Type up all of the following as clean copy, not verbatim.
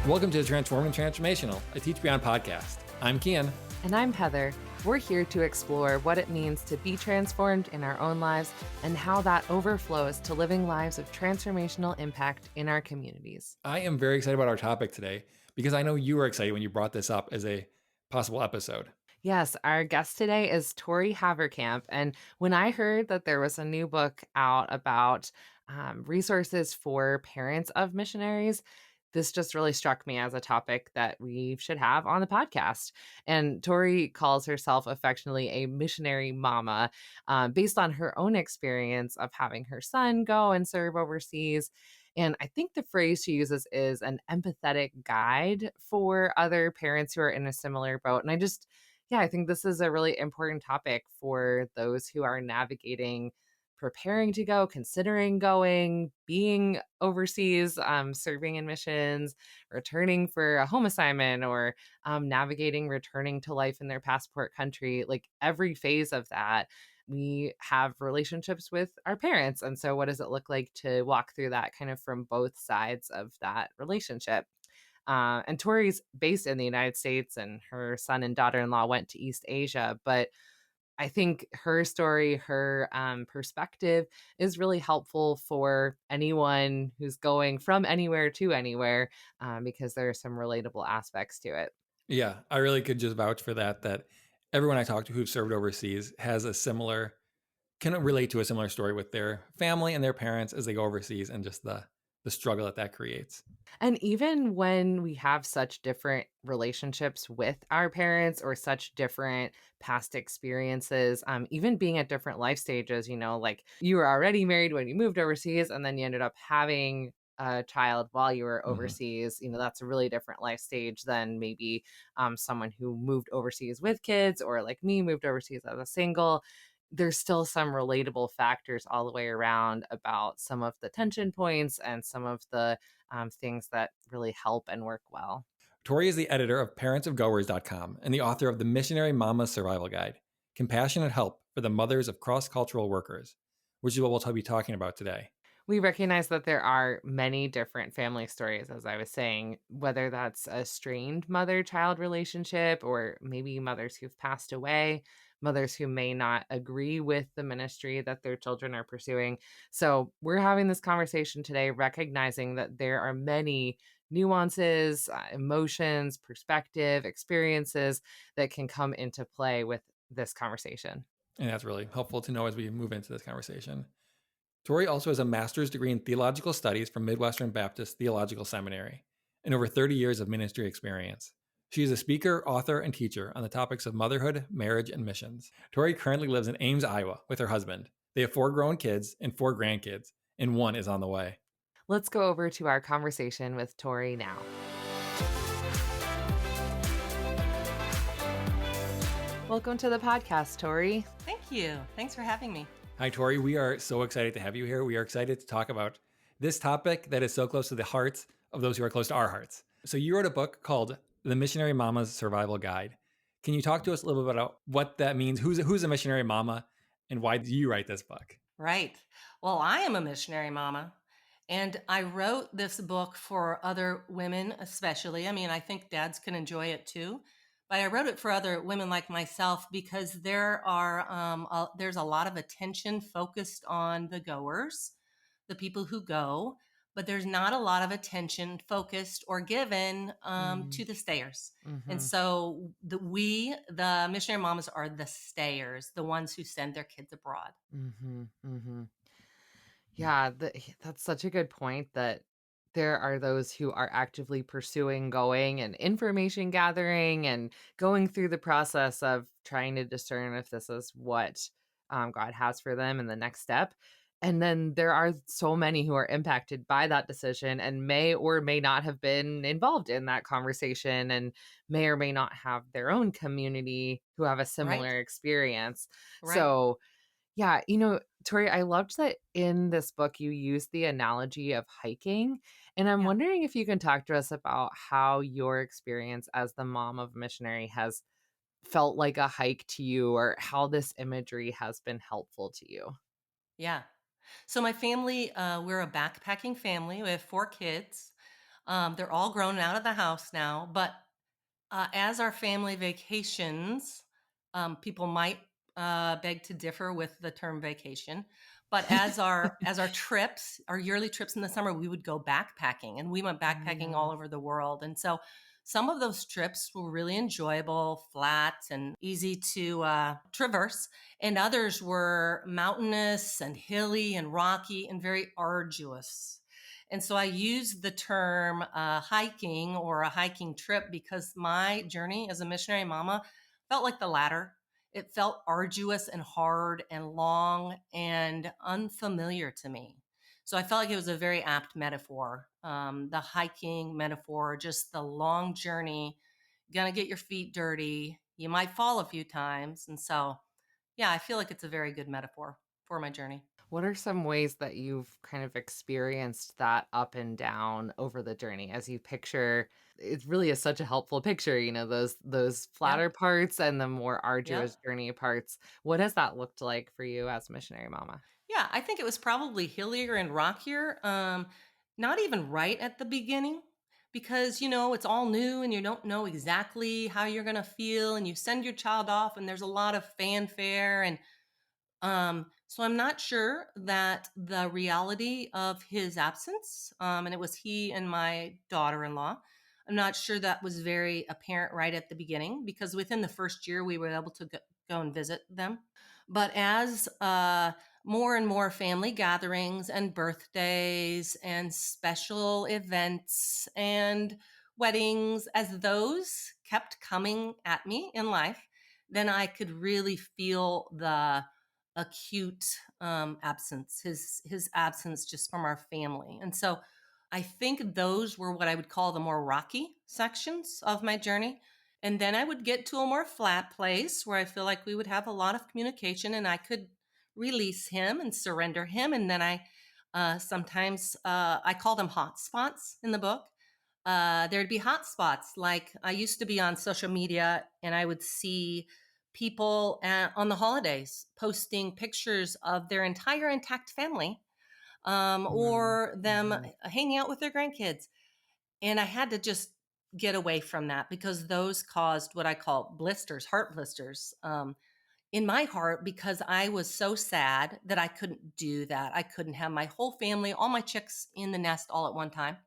Welcome to Transforming Transformational, a Teach Beyond podcast. I'm Kian. And I'm Heather. We're here to explore what it means to be transformed in our own lives and how that overflows to living lives of transformational impact in our communities. I am very excited about our topic today because I know you were excited when you brought this up as a possible episode. Yes, our guest today is Tori Haverkamp. And when I heard that there was a new book out about resources for parents of missionaries, this just really struck me as a topic that we should have on the podcast. And Tori calls herself affectionately a missionary mama, based on her own experience of having her son go and serve overseas. And I think the phrase she uses is an empathetic guide for other parents who are in a similar boat. And I think this is a really important topic for those who are navigating preparing to go, considering going, being overseas, serving in missions, returning for a home assignment, or navigating returning to life in their passport country. Like every phase of that, we have relationships with our parents. And so, what does it look like to walk through that kind of from both sides of that relationship? And Tori's based in the United States, and her son and daughter-in-law went to East Asia. But I think her story, her perspective is really helpful for anyone who's going from anywhere to anywhere, because there are some relatable aspects to it. Yeah, I really could just vouch for that everyone I talk to who've served overseas can relate to a similar story with their family and their parents as they go overseas and just the struggle that creates. And even when we have such different relationships with our parents or such different past experiences, even being at different life stages, like you were already married when you moved overseas and then you ended up having a child while you were overseas, that's a really different life stage than maybe someone who moved overseas with kids, or like me, moved overseas as a single. There's still some relatable factors all the way around about some of the tension points and some of the things that really help and work well. Tori is the editor of parentsofgoers.com and the author of the Missionary Mama Survival Guide, Compassionate Help for the Mothers of Cross-Cultural Workers, which is what we'll be talking about today. We recognize that there are many different family stories, as I was saying, whether that's a strained mother-child relationship or maybe mothers who've passed away, mothers who may not agree with the ministry that their children are pursuing. So we're having this conversation today, recognizing that there are many nuances, emotions, perspective, experiences that can come into play with this conversation. And that's really helpful to know as we move into this conversation. Tori also has a master's degree in theological studies from Midwestern Baptist Theological Seminary and over 30 years of ministry experience. She is a speaker, author, and teacher on the topics of motherhood, marriage, and missions. Tori currently lives in Ames, Iowa with her husband. They have 4 grown kids and 4 grandkids, and 1 is on the way. Let's go over to our conversation with Tori now. Welcome to the podcast, Tori. Thank you. Thanks for having me. Hi, Tori. We are so excited to have you here. We are excited to talk about this topic that is so close to the hearts of those who are close to our hearts. So you wrote a book called The Missionary Mama's Survival Guide. Can you talk to us a little bit about what that means? Who's a missionary mama, and why did you write this book? Right. Well, I am a missionary mama, and I wrote this book for other women, especially. I mean, I think dads can enjoy it too, but I wrote it for other women like myself because there's a lot of attention focused on the goers, the people who go, but there's not a lot of attention focused or given to the stayers. Mm-hmm. And so the missionary mamas, are the stayers, the ones who send their kids abroad. Mm-hmm. Mm-hmm. Yeah, that's such a good point, that there are those who are actively pursuing going and information gathering and going through the process of trying to discern if this is what God has for them in the next step. And then there are so many who are impacted by that decision and may or may not have been involved in that conversation and may or may not have their own community who have a similar experience. Right. So, yeah, Tori, I loved that in this book you used the analogy of hiking. And I'm wondering if you can talk to us about how your experience as the mom of a missionary has felt like a hike to you, or how this imagery has been helpful to you. Yeah. So my family, we're a backpacking family. We have 4 kids. They're all grown out of the house now, but as our family vacations, people might beg to differ with the term vacation, but as our trips, our yearly trips in the summer, we would go backpacking, and we went backpacking all Mm. over the world. And so some of those trips were really enjoyable, flat, and easy to traverse, and others were mountainous and hilly and rocky and very arduous. And so I use the term hiking or a hiking trip because my journey as a missionary mama felt like the latter. It felt arduous and hard and long and unfamiliar to me. So I felt like it was a very apt metaphor. The hiking metaphor, just the long journey, gonna get your feet dirty. You might fall a few times. And so, yeah, I feel like it's a very good metaphor for my journey. What are some ways that you've kind of experienced that up and down over the journey as you picture it really is such a helpful picture, those Yeah. flatter parts and the more Yep. arduous journey parts. What has that looked like for you as a missionary mama? Yeah, I think it was probably hillier and rockier. Not even right at the beginning because, it's all new and you don't know exactly how you're going to feel. And you send your child off, and there's a lot of fanfare. And so I'm not sure that the reality of his absence, and it was he and my daughter in law, I'm not sure that was very apparent right at the beginning because within the first year we were able to go and visit them. But as more and more family gatherings and birthdays and special events and weddings, as those kept coming at me in life, then I could really feel the acute absence, his absence just from our family. And so I think those were what I would call the more rocky sections of my journey. And then I would get to a more flat place where I feel like we would have a lot of communication and I could release him and surrender him. And then I sometimes I call them hot spots in the book. There'd be hot spots. Like I used to be on social media and I would see people on the holidays posting pictures of their entire intact family, Mm, or them mhm, hanging out with their grandkids. And I had to just get away from that because those caused what I call blisters, heart blisters, in my heart because I was so sad that I couldn't do that. I couldn't have my whole family, all my chicks in the nest all at one time.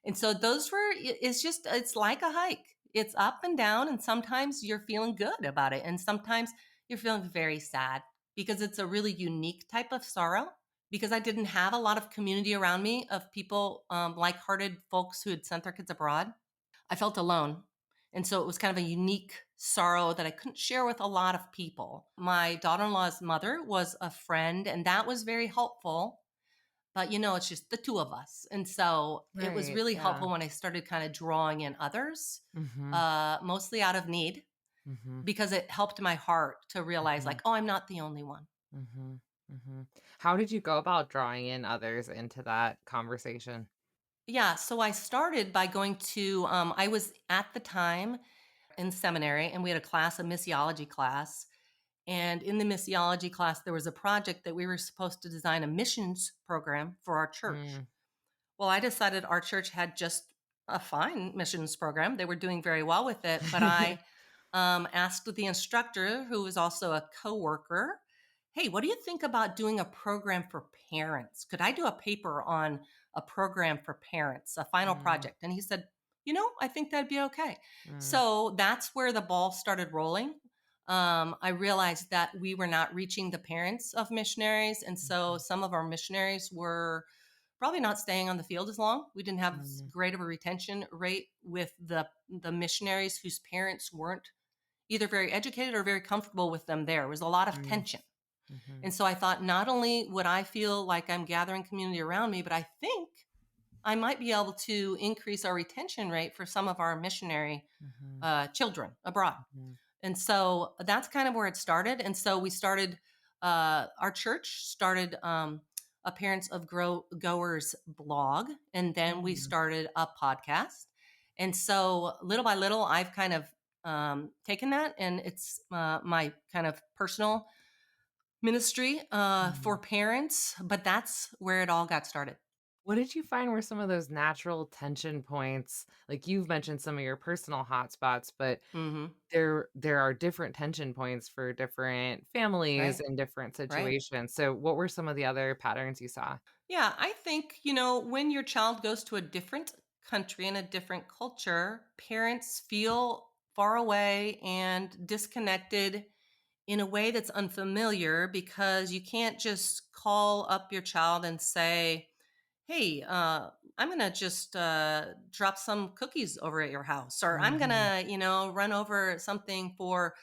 And so those were, it's like a hike. It's up and down. And sometimes you're feeling good about it. And sometimes you're feeling very sad because it's a really unique type of sorrow. Because I didn't have a lot of community around me of people, like hearted folks who had sent their kids abroad. I felt alone. And so it was kind of a unique sorrow that I couldn't share with a lot of people. My daughter in law's mother was a friend, and that was very helpful, but it's just the two of us. And so it was right, really yeah. helpful when I started kind of drawing in others, Mhm, mostly out of need, mhm, because it helped my heart to realize, mhm, like, oh, I'm not the only one. mhm, mhm. How did you go about drawing in others into that conversation? Yeah. So I started by going to, I was at the time in seminary and we had a class, a missiology class. And in the missiology class, there was a project that we were supposed to design a missions program for our church. Mm, Well, I decided our church had just a fine missions program. They were doing very well with it. But I asked the instructor, who was also a coworker, hey, what do you think about doing a program for parents? Could I do a paper on a program for parents, a final mm, project? And he said, I think that'd be okay. mm, So that's where the ball started rolling. I realized that we were not reaching the parents of missionaries. And so mhm, some of our missionaries were probably not staying on the field as long. We didn't have as mm, great of a retention rate with the missionaries whose parents weren't either very educated or very comfortable with them there. There was a lot of mm, tension. mhm, And so I thought not only would I feel like I'm gathering community around me, but I think I might be able to increase our retention rate for some of our missionary mhm, children abroad. mhm, And so that's kind of where it started. And so we started, our church started a Parents of Goers blog. And then we mm, started a podcast. And so little by little, I've kind of taken that, and it's my kind of personal ministry for mhm. parents. But that's where it all got started. What did you find were some of those natural tension points? Like, you've mentioned some of your personal hotspots, but Mhm. there are different tension points for different families Right. and different Right. situations. So what were some of the other patterns you saw? Yeah, I think, when your child goes to a different country and a different culture, parents feel far away and disconnected in a way that's unfamiliar because you can't just call up your child and say, "Hey, I'm gonna just drop some cookies over at your house," or "I'm Mhm, gonna, run over something for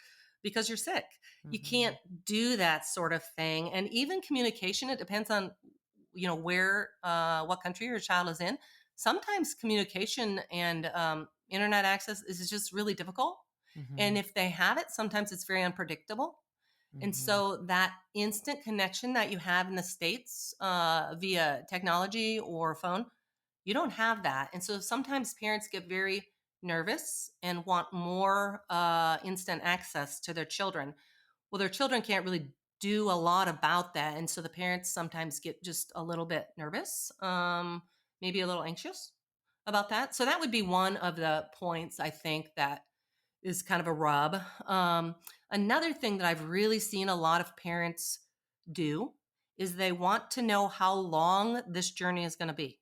because you're sick." You can't mhm, do that sort of thing. And even communication, it depends on, where, what country your child is in. Sometimes communication and internet access is just really difficult. And mhm, if they have it, sometimes it's very unpredictable. And mhm, so that instant connection that you have in the States via technology or phone, you don't have that. And so sometimes parents get very nervous and want more instant access to their children. Well, their children can't really do a lot about that. And so the parents sometimes get just a little bit nervous, maybe a little anxious about that. So that would be one of the points I think that is kind of a rub. Another thing that I've really seen a lot of parents do is they want to know how long this journey is going to be.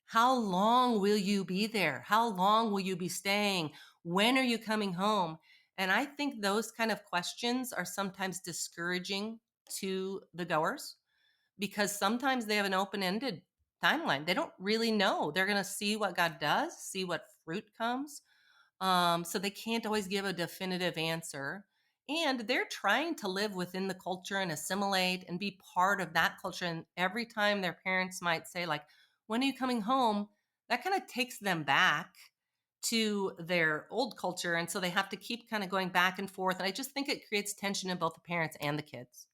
How long will you be there? How long will you be staying? When are you coming home? And I think those kind of questions are sometimes discouraging to the goers because sometimes they have an open ended timeline. They don't really know. They're going to see what God does, see what fruit comes, so they can't always give a definitive answer. And they're trying to live within the culture and assimilate and be part of that culture. And every time their parents might say, like, "When are you coming home?" That kind of takes them back to their old culture. And so they have to keep kind of going back and forth. And I just think it creates tension in both the parents and the kids.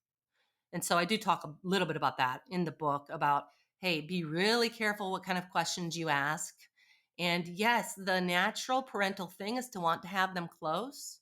And so I do talk a little bit about that in the book about, hey, be really careful what kind of questions you ask. And yes, the natural parental thing is to want to have them close,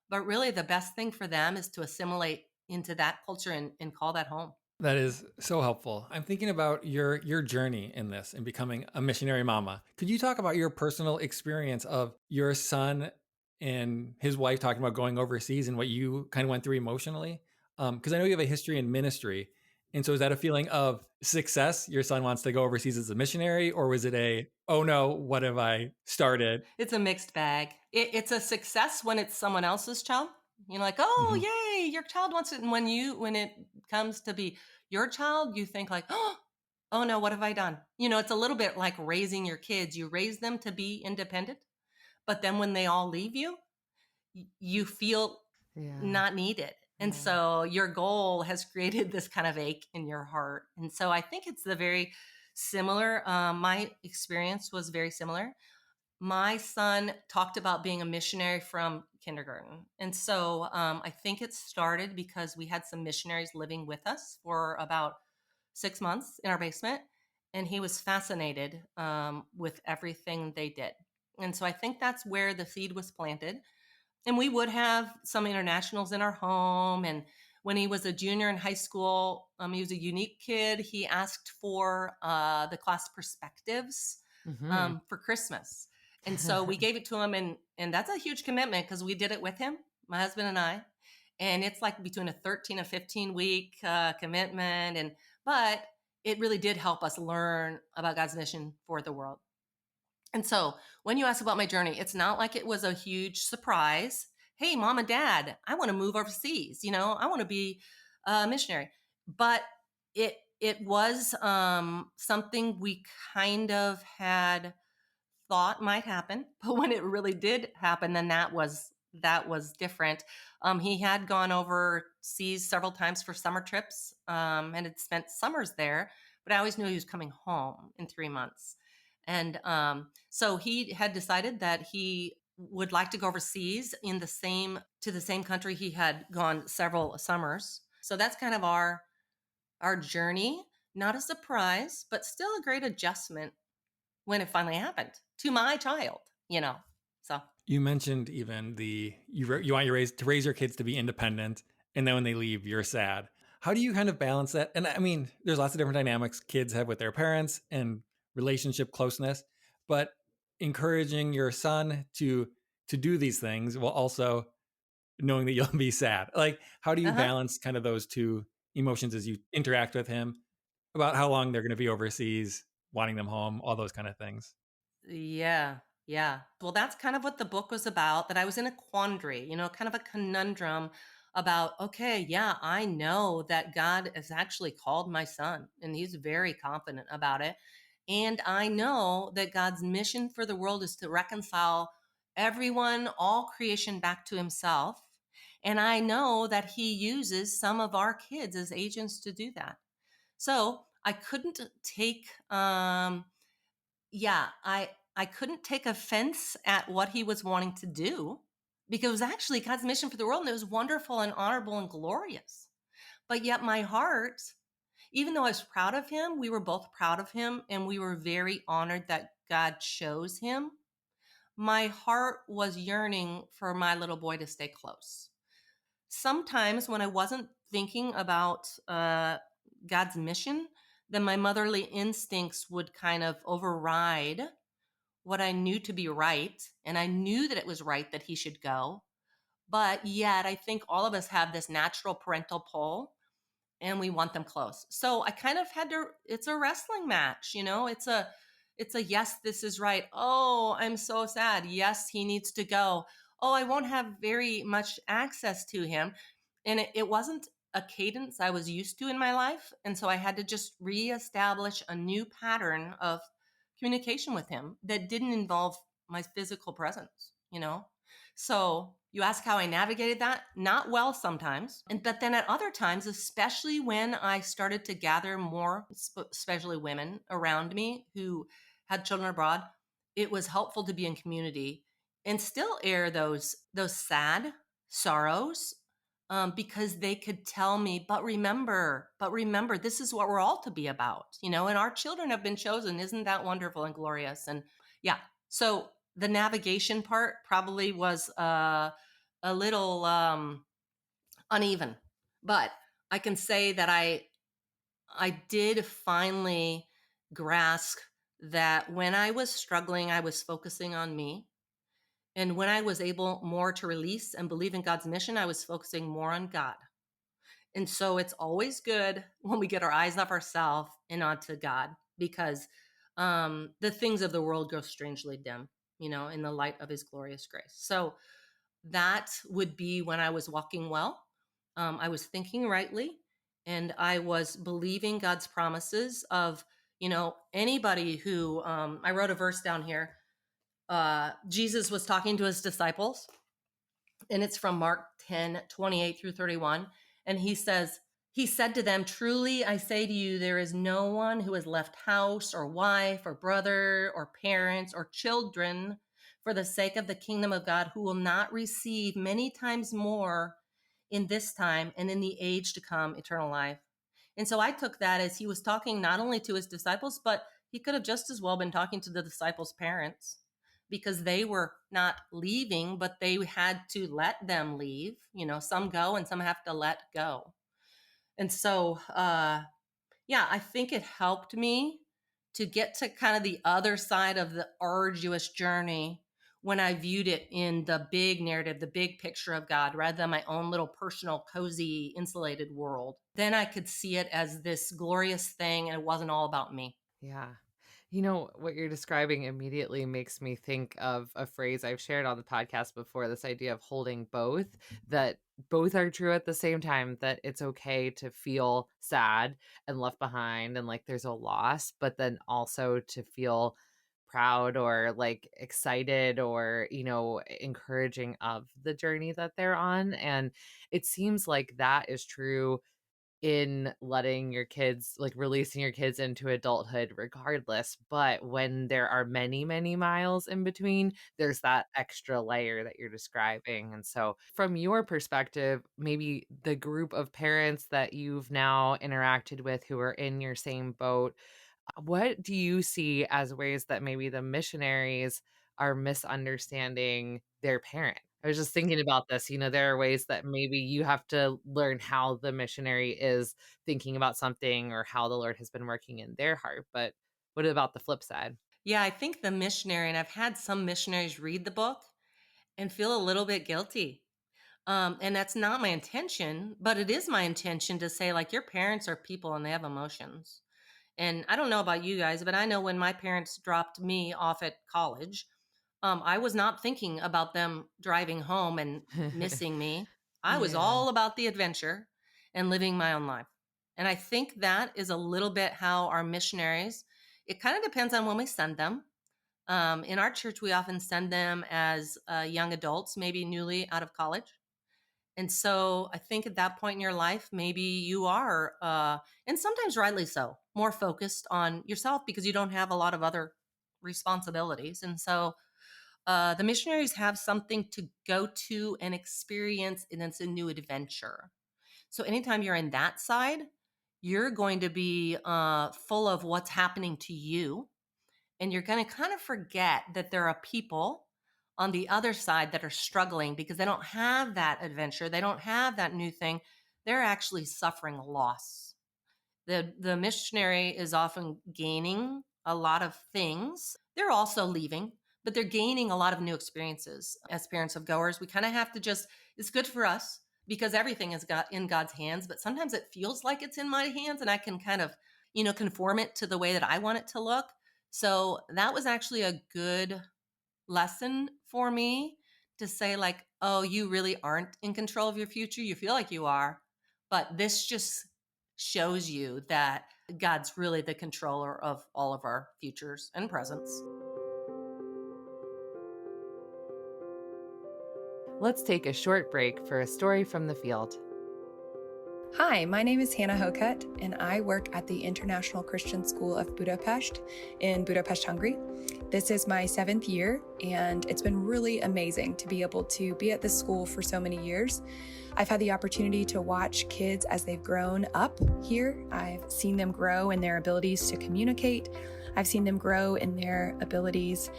but really the best thing for them is to assimilate into that culture and call that home. That is so helpful. I'm thinking about your journey in this and becoming a missionary mama. Could you talk about your personal experience of your son and his wife talking about going overseas and what you kind of went through emotionally? Because I know you have a history in ministry, and so is that a feeling of success? Your son wants to go overseas as a missionary, or was it a oh no, what have I started? It's a mixed bag. It's a success when it's someone else's child. Like, oh, Mhm. yay, your child wants it. And when it comes to be your child, you think like, oh no, what have I done? It's a little bit like raising your kids. You raise them to be independent, but then when they all leave you, you feel yeah, not needed. And yeah, so your goal has created this kind of ache in your heart. And so I think it's the very similar. My experience was very similar. My son talked about being a missionary from kindergarten. And so I think it started because we had some missionaries living with us for about 6 months in our basement. And he was fascinated with everything they did. And so I think that's where the seed was planted. And we would have some internationals in our home. And when he was a junior in high school, he was a unique kid. He asked for the class perspectives mhm. for Christmas. And so we gave it to him. And that's a huge commitment because we did it with him, my husband and I. And it's like between a 13 and 15 week commitment. But it really did help us learn about God's mission for the world. And so when you ask about my journey, it's not like it was a huge surprise. Hey, mom and dad, I want to move overseas. I want to be a missionary. But it was something we kind of had thought might happen, but when it really did happen, then that was different. He had gone overseas several times for summer trips, and had spent summers there, but I always knew he was coming home in 3 months, and so he had decided that he would like to go overseas to the same country he had gone several summers. So that's kind of our journey. Not a surprise, but still a great adjustment when it finally happened to my child. So You mentioned even you want to raise your kids to be independent, and then when they leave, you're sad. How do you kind of balance that? And I mean, there's lots of different dynamics kids have with their parents and relationship closeness, but encouraging your son to do these things while also knowing that you'll be sad. Like, how do you Uh-huh. balance kind of those two emotions as you interact with him about how long they're going to be overseas, wanting them home, all those kind of things? Yeah, yeah. Well, that's kind of what the book was about, that I was in a quandary, kind of a conundrum about, okay, yeah, I know that God has actually called my son, and he's very confident about it. And I know that God's mission for the world is to reconcile everyone, all creation back to himself. And I know that he uses some of our kids as agents to do that. So I couldn't take yeah, I couldn't take offense at what he was wanting to do, because it was actually God's mission for the world, and it was wonderful and honorable and glorious. But yet my heart, even though I was proud of him, we were both proud of him, and we were very honored that God chose him. My heart was yearning for my little boy to stay close. Sometimes when I wasn't thinking about God's mission, then my motherly instincts would kind of override what I knew to be right. And I knew that it was right that he should go. But yet, I think all of us have this natural parental pull, and we want them close. So I kind of had to, it's a wrestling match, it's a yes, this is right. Oh, I'm so sad. Yes, he needs to go. Oh, I won't have very much access to him. And it wasn't a cadence I was used to in my life. And so I had to just reestablish a new pattern of communication with him that didn't involve my physical presence. So you ask how I navigated that? Not well sometimes. But then at other times, especially when I started to gather more, especially women around me who had children abroad, it was helpful to be in community and still air those sad sorrows, because they could tell me, but remember, this is what we're all to be about, and our children have been chosen. Isn't that wonderful and glorious? And yeah, so the navigation part probably was a little uneven, but I can say that I did finally grasp that when I was struggling, I was focusing on me. And when I was able more to release and believe in God's mission, I was focusing more on God. And so it's always good when we get our eyes off ourselves and onto God, because the things of the world grow strangely dim, in the light of his glorious grace. So that would be when I was walking well. I was thinking rightly, and I was believing God's promises of, anybody who, I wrote a verse down here. Jesus was talking to his disciples, and it's from Mark 10:28 through 31. And he said to them, truly, I say to you, there is no one who has left house or wife or brother or parents or children for the sake of the kingdom of God who will not receive many times more in this time and in the age to come eternal life. And so I took that as he was talking not only to his disciples, but he could have just as well been talking to the disciples' parents, because they were not leaving, but they had to let them leave. Some go and some have to let go. And so, yeah, I think it helped me to get to kind of the other side of the arduous journey when I viewed it in the big narrative, the big picture of God, rather than my own little personal, cozy, insulated world. Then I could see it as this glorious thing, and it wasn't all about me. Yeah. What you're describing immediately makes me think of a phrase I've shared on the podcast before, this idea of holding both, that both are true at the same time, that it's okay to feel sad and left behind and like there's a loss, but then also to feel proud or like excited or, encouraging of the journey that they're on. And it seems like that is true in letting your kids, like releasing your kids into adulthood regardless. But when there are many, many miles in between, there's that extra layer that you're describing. And so, from your perspective, maybe the group of parents that you've now interacted with who are in your same boat, what do you see as ways that maybe the missionaries are misunderstanding their parent? I was just thinking about this, there are ways that maybe you have to learn how the missionary is thinking about something or how the Lord has been working in their heart, but what about the flip side? Yeah, I think the missionary, and I've had some missionaries read the book and feel a little bit guilty. And that's not my intention, but it is my intention to say, like, your parents are people and they have emotions. And I don't know about you guys, but I know when my parents dropped me off at college, I was not thinking about them driving home and missing me. I was Yeah. all about the adventure and living my own life. And I think that is a little bit how our missionaries, it kind of depends on when we send them. In our church, we often send them as young adults, maybe newly out of college. And so I think at that point in your life, maybe you are, and sometimes rightly so, more focused on yourself because you don't have a lot of other responsibilities. And so the missionaries have something to go to and experience, and it's a new adventure. So anytime you're in that side, you're going to be full of what's happening to you, and you're going to kind of forget that there are people on the other side that are struggling because they don't have that adventure. They don't have that new thing. They're actually suffering loss. The missionary is often gaining a lot of things. They're also leaving, but they're gaining a lot of new experiences. As parents of goers, we kind of have to just, it's good for us because everything is got in God's hands, but sometimes it feels like it's in my hands and I can kind of, conform it to the way that I want it to look. So that was actually a good lesson for me to say, like, oh, you really aren't in control of your future. You feel like you are, but this just shows you that God's really the controller of all of our futures and presents. Let's take a short break for a story from the field. Hi, my name is Hannah Hokut, and I work at the International Christian School of Budapest in Budapest, Hungary. This is my 7th year, and it's been really amazing to be able to be at this school for so many years. I've had the opportunity to watch kids as they've grown up here. I've seen them grow in their abilities to communicate. I've seen them grow in their abilities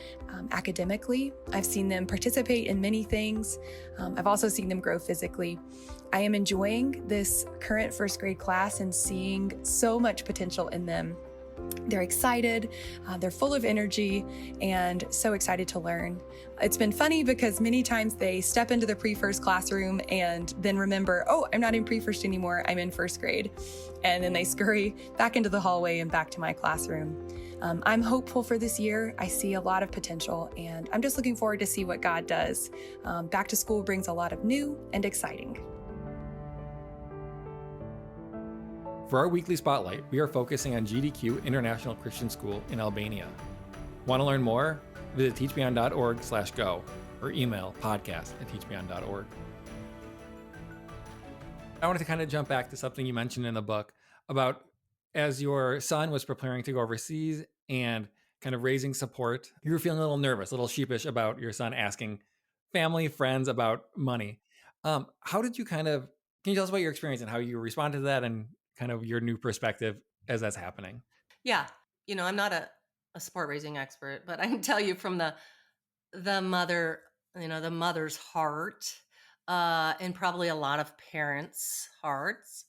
academically. I've seen them participate in many things. I've also seen them grow physically. I am enjoying this current first grade class and seeing so much potential in them. They're excited, they're full of energy, and so excited to learn. It's been funny because many times they step into the pre-first classroom and then remember, oh, I'm not in pre-first anymore, I'm in first grade. And then they scurry back into the hallway and back to my classroom. I'm hopeful for this year. I see a lot of potential, and I'm just looking forward to see what God does. Back to school brings a lot of new and exciting. For our weekly spotlight, we are focusing on GDQ International Christian School in Albania. Want to learn more? Visit teachbeyond.org/go or email podcast@teachbeyond.org. I wanted to kind of jump back to something you mentioned in the book about as your son was preparing to go overseas and kind of raising support, you were feeling a little nervous, a little sheepish about your son asking family, friends about money. How did you can you tell us about your experience and how you responded to that and kind of your new perspective as that's happening? Yeah. I'm not a sport raising expert, but I can tell you from the mother, the mother's heart, and probably a lot of parents' hearts,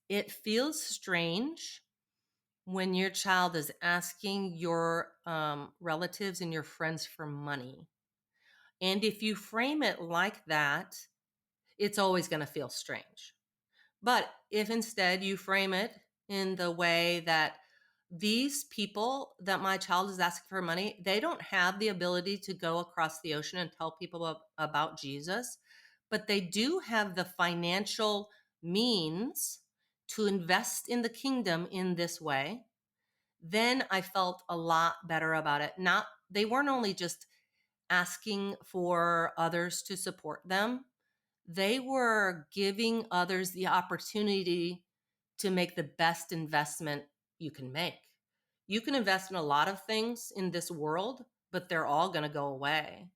it feels strange when your child is asking your relatives and your friends for money. And if you frame it like that, it's always going to feel strange. But if instead you frame it in the way that these people that my child is asking for money, they don't have the ability to go across the ocean and tell people about Jesus, but they do have the financial means to invest in the kingdom in this way, then I felt a lot better about it. Not, they weren't only just asking for others to support them, they were giving others the opportunity to make the best investment you can make. You can invest in a lot of things in this world, but they're all going to go away.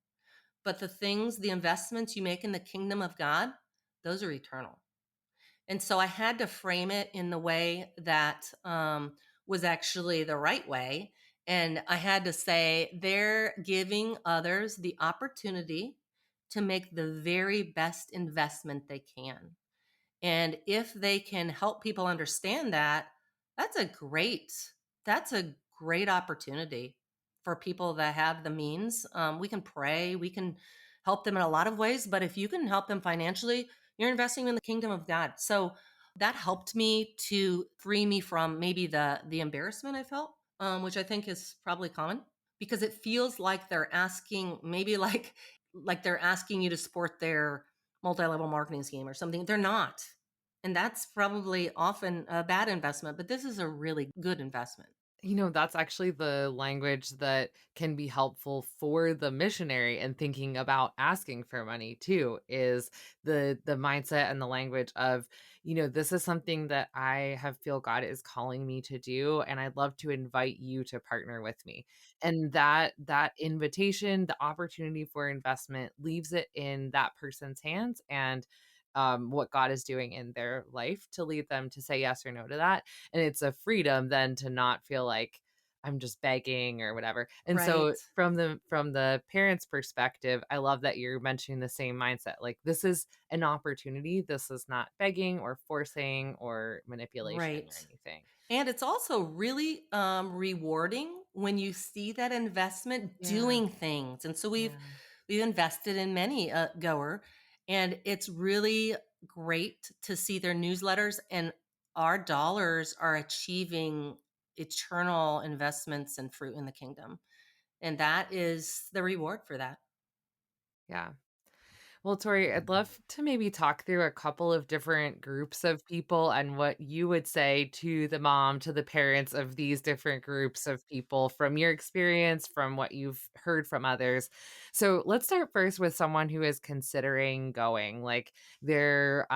But the investments you make in the kingdom of God, those are eternal. And so I had to frame it in the way that was actually the right way. And I had to say, they're giving others the opportunity to make the very best investment they can. And if they can help people understand that, that's a great, that's a great opportunity for people that have the means. We can pray, we can help them in a lot of ways, but if you can help them financially, you're investing in the kingdom of God. So that helped me to free me from maybe the embarrassment I felt, which I think is probably common, because it feels like they're asking, maybe like they're asking you to support their multi-level marketing scheme or something. They're not. And that's probably often a bad investment, but this is a really good investment. That's actually the language that can be helpful for the missionary and thinking about asking for money too, is the mindset and the language of, this is something that I have feel God is calling me to do, and I'd love to invite you to partner with me. And that invitation, the opportunity for investment leaves it in that person's hands, and what God is doing in their life to lead them to say yes or no to that. And it's a freedom then to not feel like I'm just begging or whatever. And so Right. from the parents' perspective, I love that you're mentioning the same mindset. Like, this is an opportunity. This is not begging or forcing or manipulation Right. or anything. And it's also really rewarding when you see that investment Yeah. doing things. And so we've Yeah. we've invested in many goer, and it's really great to see their newsletters, and our dollars are achieving eternal investments and fruit in the kingdom. And that is the reward for that. Yeah. Well, Tori, I'd love to maybe talk through a couple of different groups of people and what you would say to the mom, to the parents of these different groups of people from your experience, from what you've heard from others. So let's start first with someone who is considering going. Like, they're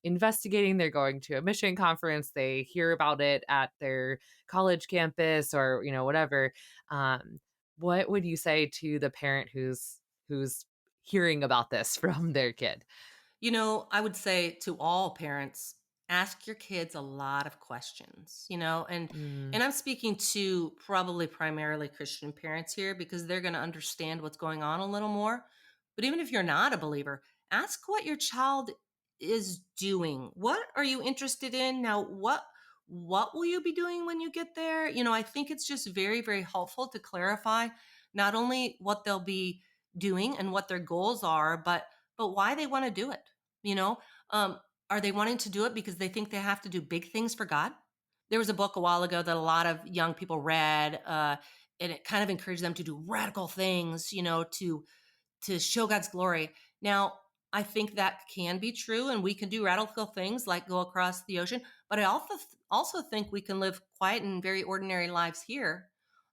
investigating, they're going to a mission conference, they hear about it at their college campus or, whatever. Um, what would you say to the parent who's hearing about this from their kid? I would say to all parents, ask your kids a lot of questions, Mm, and I'm speaking to probably primarily Christian parents here because they're going to understand what's going on a little more. But even if you're not a believer, ask what your child is doing. What are you interested in? Now, what will you be doing when you get there? I think it's just very, very helpful to clarify not only what they'll be doing and what their goals are, but why they want to do it. You know, um, are they wanting to do it because they think they have to do big things for God? There was a book a while ago that a lot of young people read, and it kind of encouraged them to do radical things, to show God's glory. Now, I think that can be true, and we can do radical things like go across the ocean. But I also think we can live quiet and very ordinary lives here,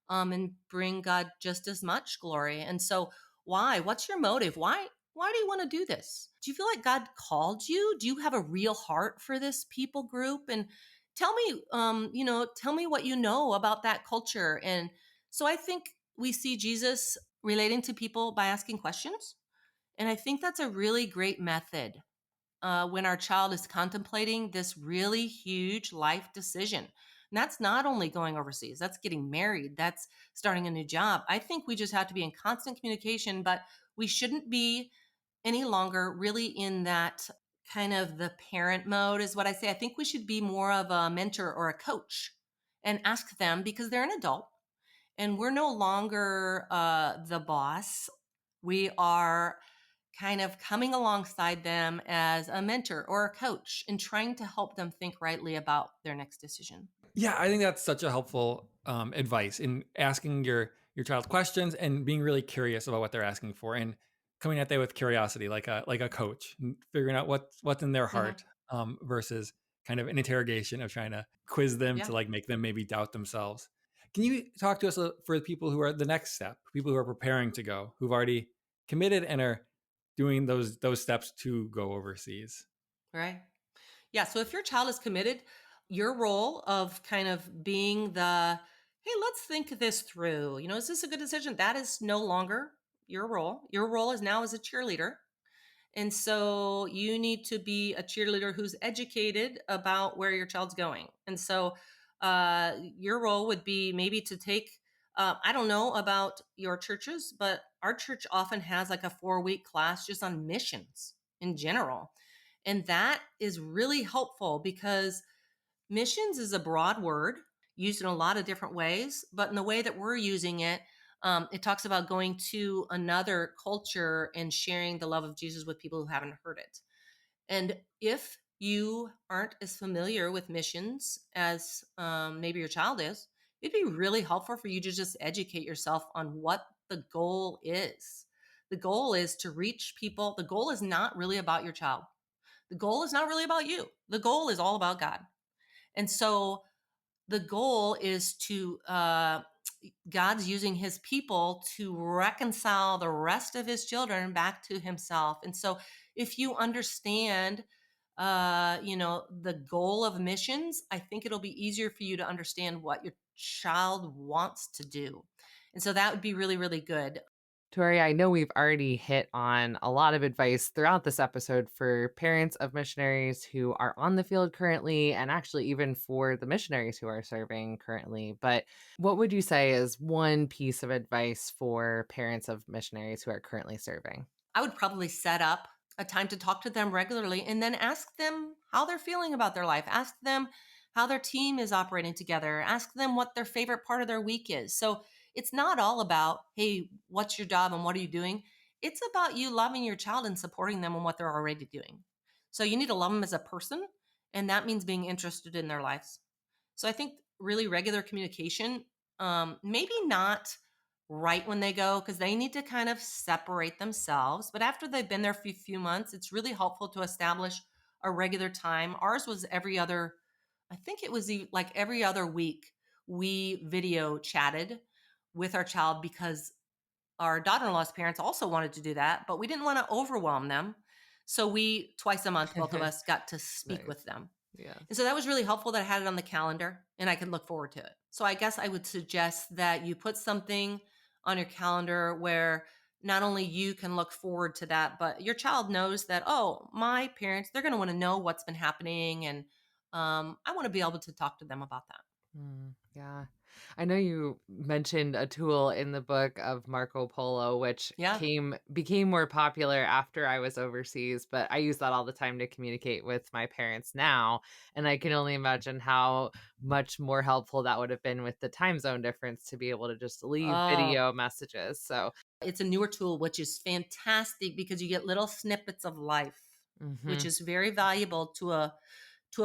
and bring God just as much glory. And so, why? What's your motive? Why do you want to do this? Do you feel like God called you? Do you have a real heart for this people group? And tell me what you know about that culture. And so I think we see Jesus relating to people by asking questions. And I think that's a really great method when our child is contemplating this really huge life decision. And that's not only going overseas, that's getting married, that's starting a new job. I think we just have to be in constant communication, but we shouldn't be any longer really in that kind of the parent mode, is what I say. I think we should be more of a mentor or a coach and ask them because they're an adult and we're no longer the boss. We are kind of coming alongside them as a mentor or a coach and trying to help them think rightly about their next decision. Yeah, I think that's such a helpful advice in asking your child questions and being really curious about what they're asking for, and coming at that with curiosity, like a coach, and figuring out what's in their Hmm. heart, versus kind of an interrogation of trying to quiz them Yeah. to like make them maybe doubt themselves. Can you talk to us for the people who are the next step, people who are preparing to go, who've already committed and are doing those steps to go overseas? Right. Yeah. So if your child is committed, your role of kind of being the, hey, let's think this through. Is this a good decision? That is no longer your role. Your role is now as a cheerleader. And so you need to be a cheerleader who's educated about where your child's going. And so your role would be maybe to take I don't know about your churches, but our church often has like a 4-week class just on missions in general. And that is really helpful because missions is a broad word used in a lot of different ways, but in the way that we're using it, it talks about going to another culture and sharing the love of Jesus with people who haven't heard it. And if you aren't as familiar with missions as maybe your child is, it'd be really helpful for you to just educate yourself on what the goal is. The goal is to reach people. The goal is not really about your child. The goal is not really about you. The goal is all about God. And so the goal is to God's using his people to reconcile the rest of his children back to himself. And so if you understand the goal of missions, I think it'll be easier for you to understand what your child wants to do. And so that would be really, really good. Tori, I know we've already hit on a lot of advice throughout this episode for parents of missionaries who are on the field currently, and actually even for the missionaries who are serving currently. But what would you say is one piece of advice for parents of missionaries who are currently serving? I would probably set up a time to talk to them regularly and then ask them how they're feeling about their life. Ask them how their team is operating together. Ask them what their favorite part of their week is. So it's not all about, hey, what's your job and what are you doing? It's about you loving your child and supporting them in what they're already doing. So you need to love them as a person, and that means being interested in their lives. So I think really regular communication, maybe not right when they go, because they need to kind of separate themselves. But after they've been there for a few months, it's really helpful to establish a regular time. Ours was every other, I think it was like every other week, we video chatted with our child because our daughter-in-law's parents also wanted to do that, but we didn't want to overwhelm them. So we, twice a month, both of us got to speak Nice. with them. Yeah. And so that was really helpful that I had it on the calendar and I could look forward to it. So I guess I would suggest that you put something on your calendar where not only you can look forward to that, but your child knows that, oh, my parents, they're going to want to know what's been happening. And I want to be able to talk to them about that. Yeah. I know you mentioned a tool in the book of Marco Polo, which Yeah. became more popular after I was overseas, but I use that all the time to communicate with my parents now. And I can only imagine how much more helpful that would have been with the time zone difference to be able to just leave Oh, video messages. So, it's a newer tool, which is fantastic because you get little snippets of life, which mhm, is very valuable to a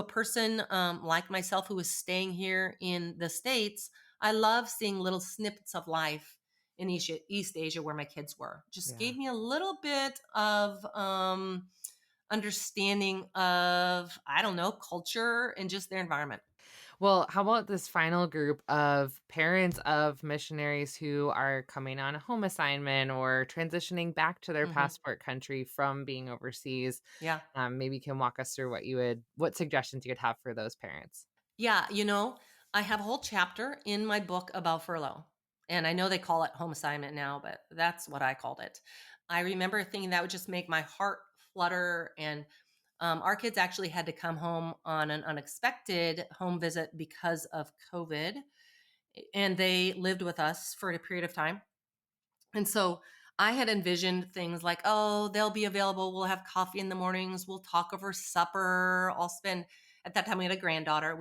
person like myself who is staying here in the States. I love seeing little snippets of life in East Asia where my kids were. Just yeah. gave me a little bit of understanding of, I don't know, culture and just their environment. Well, how about this final group of parents of missionaries who are coming on a home assignment or transitioning back to their Hmm. passport country from being overseas? Yeah. Maybe you can walk us through what suggestions you would have for those parents. Yeah, I have a whole chapter in my book about furlough. And I know they call it home assignment now, but that's what I called it. I remember thinking that would just make my heart flutter. And our kids actually had to come home on an unexpected home visit because of COVID. And they lived with us for a period of time. And so I had envisioned things like, oh, they'll be available. We'll have coffee in the mornings. We'll talk over supper. I'll spend, at that time, we had a granddaughter.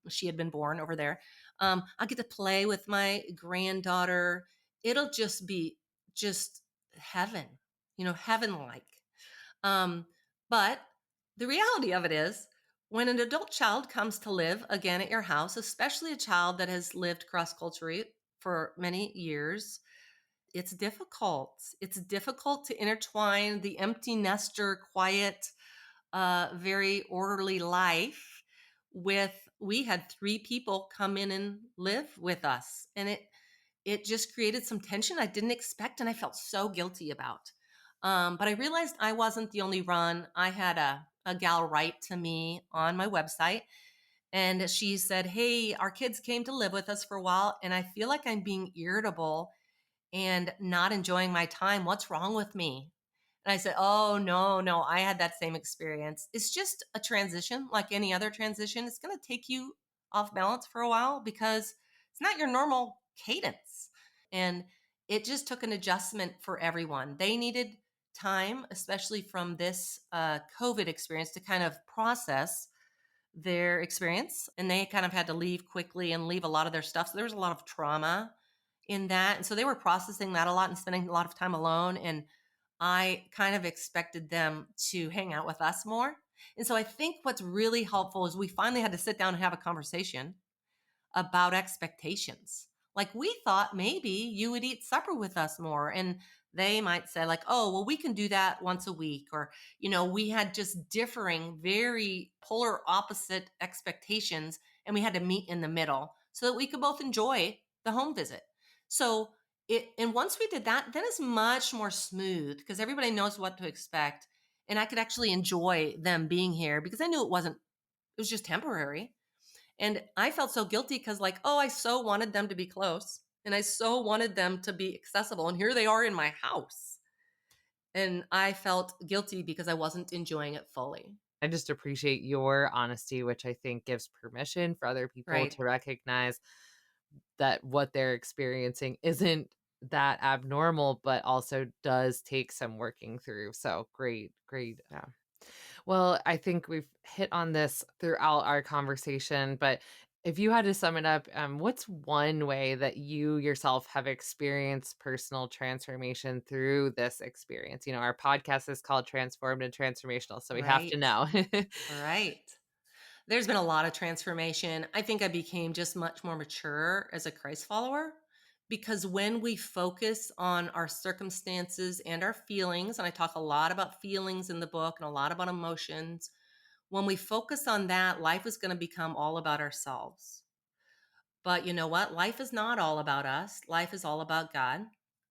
She had been born over there. I'll get to play with my granddaughter. It'll just be just heaven, heaven like. But the reality of it is, when an adult child comes to live again at your house, especially a child that has lived cross culturally for many years, it's difficult. It's difficult to intertwine the empty nester, quiet, very orderly life with, we had 3 people come in and live with us. And it just created some tension I didn't expect and I felt so guilty about. But I realized I wasn't the only one. I had a gal write to me on my website and she said, hey, our kids came to live with us for a while and I feel like I'm being irritable and not enjoying my time. What's wrong with me? And I said, oh, no, no, I had that same experience. It's just a transition like any other transition. It's going to take you off balance for a while because it's not your normal cadence. And it just took an adjustment for everyone. They needed time, especially from this COVID experience, to kind of process their experience. And they kind of had to leave quickly and leave a lot of their stuff. So there was a lot of trauma in that. And so they were processing that a lot and spending a lot of time alone. And I kind of expected them to hang out with us more. And so I think what's really helpful is we finally had to sit down and have a conversation about expectations. Like, we thought maybe you would eat supper with us more. And they might say, like, oh, well, we can do that once a week. Or, we had just differing, very polar opposite expectations. And we had to meet in the middle so that we could both enjoy the home visit. So, and once we did that, then it's much more smooth because everybody knows what to expect. And I could actually enjoy them being here because I knew it was just temporary. And I felt so guilty because, like, oh, I so wanted them to be close and I so wanted them to be accessible. And here they are in my house. And I felt guilty because I wasn't enjoying it fully. I just appreciate your honesty, which I think gives permission for other people Right. to recognize that what they're experiencing isn't that abnormal, but also does take some working through. So great, great. Yeah. Well, I think we've hit on this throughout our conversation, but if you had to sum it up, what's one way that you yourself have experienced personal transformation through this experience? Our podcast is called Transformed and Transformational, so we have to Right. know. Right. There's been a lot of transformation. I think I became just much more mature as a Christ follower because when we focus on our circumstances and our feelings, and I talk a lot about feelings in the book and a lot about emotions, when we focus on that, life is going to become all about ourselves. But you know what? Life is not all about us. Life is all about God.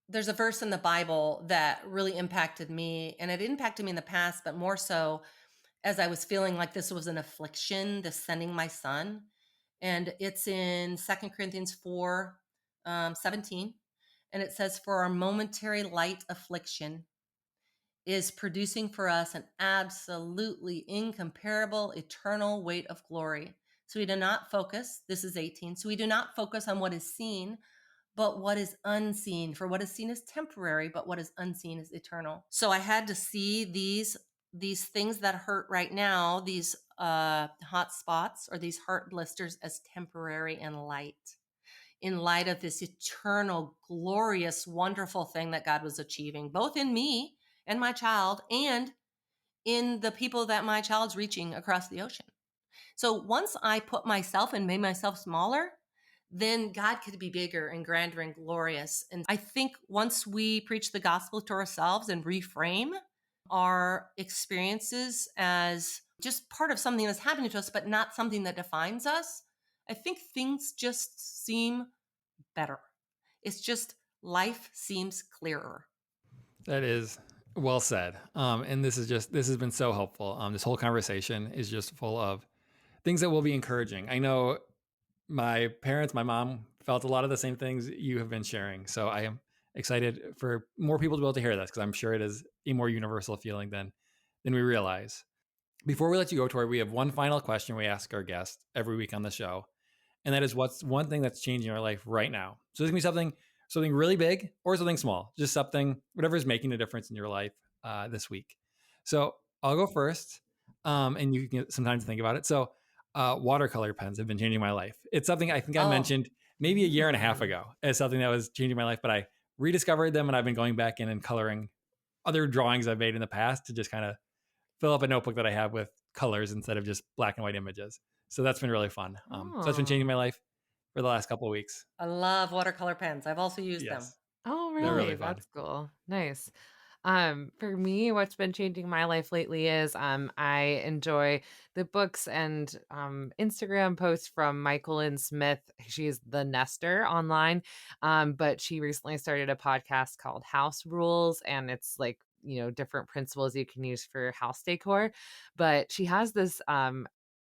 There's a verse in the Bible that really impacted me, and it impacted me in the past, but more so as I was feeling like this was an affliction, this sending my son. And it's in 2 Corinthians 4, 17. And it says, for our momentary light affliction is producing for us an absolutely incomparable eternal weight of glory. So we do not focus, this is 18, so we do not focus on what is seen, but what is unseen. For what is seen is temporary, but what is unseen is eternal. So I had to see these things that hurt right now, these hot spots or these heart blisters, as temporary and light, in light of this eternal, glorious, wonderful thing that God was achieving, both in me and my child and in the people that my child's reaching across the ocean. So once I put myself and made myself smaller, then God could be bigger and grander and glorious. And I think once we preach the gospel to ourselves and reframe our experiences as just part of something that's happening to us, but not something that defines us, I think things just seem better. It's just life seems clearer. That is well said. And this has been so helpful. This whole conversation is just full of things that will be encouraging. I know my parents, my mom felt a lot of the same things you have been sharing. So I am excited for more people to be able to hear this because I'm sure it is a more universal feeling than we realize. Before we let you go, Tori, we have one final question we ask our guests every week on the show. And that is, what's one thing that's changing your life right now? So this can be something really big or something small, just something, whatever is making a difference in your life this week. So I'll go first, and you can get some time to think about it. So watercolor pens have been changing my life. It's something I think I mentioned maybe a year and a half ago as something that was changing my life, but I rediscovered them and I've been going back in and coloring other drawings I've made in the past to just kind of fill up a notebook that I have with colors instead of just black and white images. So that's been really fun. So that's been changing my life for the last couple of weeks. I love watercolor pens. I've also used them. Oh, They're really? really fun. That's cool. Nice. For me, what's been changing my life lately is I enjoy the books and Instagram posts from Michael Smith. She's the Nester online, but she recently started a podcast called House Rules, and it's like different principles you can use for house decor. But she has this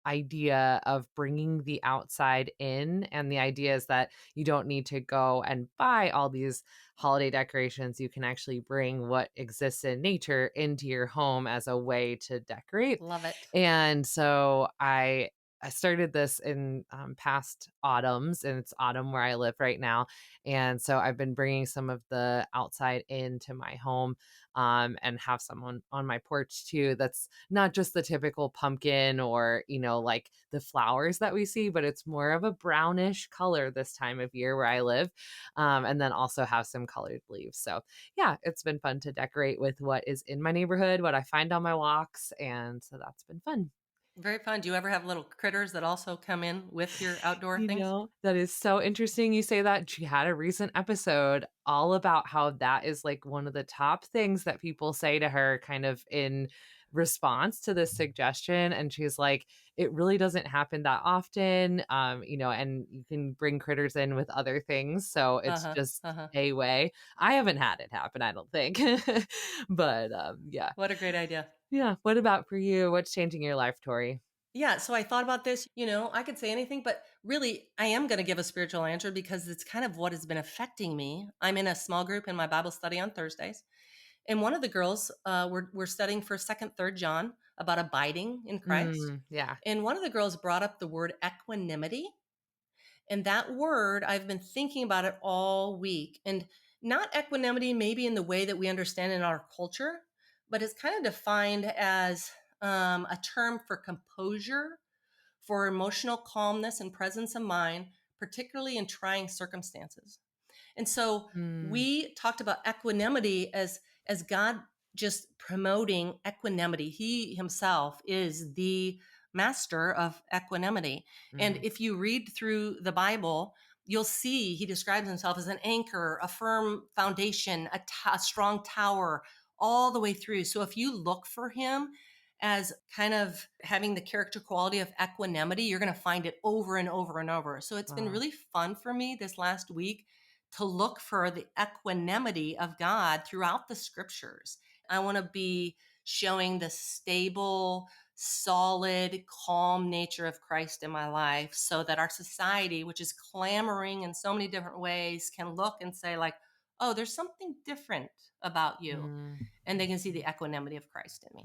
idea of bringing the outside in, and the idea is that you don't need to go and buy all these holiday decorations. You can actually bring what exists in nature into your home as a way to decorate. Love it. And so I I started this in past autumns, and it's autumn where I live right now. And so I've been bringing some of the outside into my home, and have some on my porch too. That's not just the typical pumpkin or, like the flowers that we see, but it's more of a brownish color this time of year where I live. And then also have some colored leaves. So yeah, it's been fun to decorate with what is in my neighborhood, what I find on my walks. And so that's been fun. Very fun. Do you ever have little critters that also come in with your outdoor things? That is so interesting you say that. She had a recent episode all about how that is like one of the top things that people say to her kind of in response to this suggestion. And she's like, it really doesn't happen that often. And you can bring critters in with other things. So it's Uh-huh. just Uh-huh. a way. I haven't had it happen, I don't think. But yeah. What a great idea. Yeah. What about for you? What's changing your life, Tori? Yeah, so I thought about this, I could say anything, but really I am going to give a spiritual answer because it's kind of what has been affecting me. I'm in a small group in my Bible study on Thursdays. And one of the girls, we're studying for 2nd, 3rd John about abiding in Christ. Yeah. And one of the girls brought up the word equanimity. And that word, I've been thinking about it all week. And not equanimity, maybe in the way that we understand in our culture, but it's kind of defined as a term for composure, for emotional calmness and presence of mind, particularly in trying circumstances. And so Mm, we talked about equanimity as God just promoting equanimity. He himself is the master of equanimity. And mm, if you read through the Bible, you'll see he describes himself as an anchor, a firm foundation, a strong tower all the way through. So if you look for him as kind of having the character quality of equanimity, you're going to find it over and over and over. So it's been wow. really fun for me this last week to look for the equanimity of God throughout the scriptures. I want to be showing the stable, solid, calm nature of Christ in my life so that our society, which is clamoring in so many different ways, can look and say, like, oh, there's something different about you. Mm, And they can see the equanimity of Christ in me.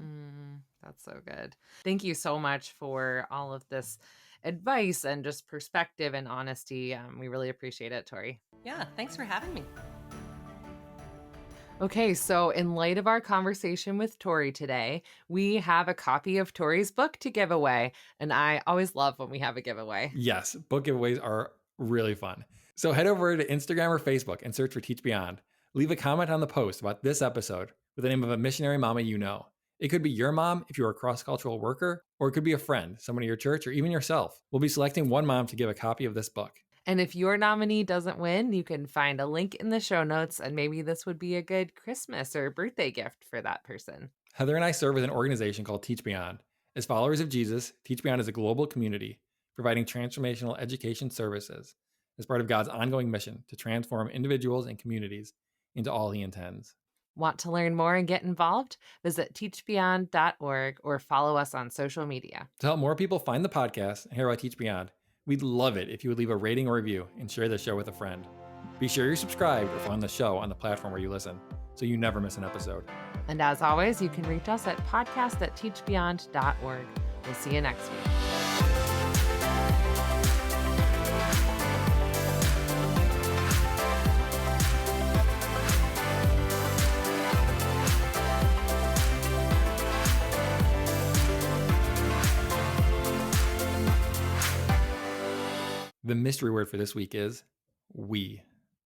that's so good. Thank you so much for all of this advice and just perspective and honesty. We really appreciate it, Tori. Yeah, thanks for having me. Okay, so in light of our conversation with Tori today, we have a copy of Tori's book to give away. And I always love when we have a giveaway. Yes, book giveaways are really fun. So head over to Instagram or Facebook and search for Teach Beyond. Leave a comment on the post about this episode with the name of a missionary mama you know. It could be your mom if you're a cross-cultural worker, or it could be a friend, someone in your church, or even yourself. We'll be selecting one mom to give a copy of this book. And if your nominee doesn't win, you can find a link in the show notes, and maybe this would be a good Christmas or birthday gift for that person. Heather and I serve with an organization called Teach Beyond. As followers of Jesus, Teach Beyond is a global community providing transformational education services as part of God's ongoing mission to transform individuals and communities into all He intends. Want to learn more and get involved? Visit teachbeyond.org or follow us on social media. To help more people find the podcast and hear about Teach Beyond, we'd love it if you would leave a rating or review and share the show with a friend. Be sure you're subscribed or follow the show on the platform where you listen so you never miss an episode. And as always, you can reach us at podcast@teachbeyond.org. We'll see you next week. The mystery word for this week is we.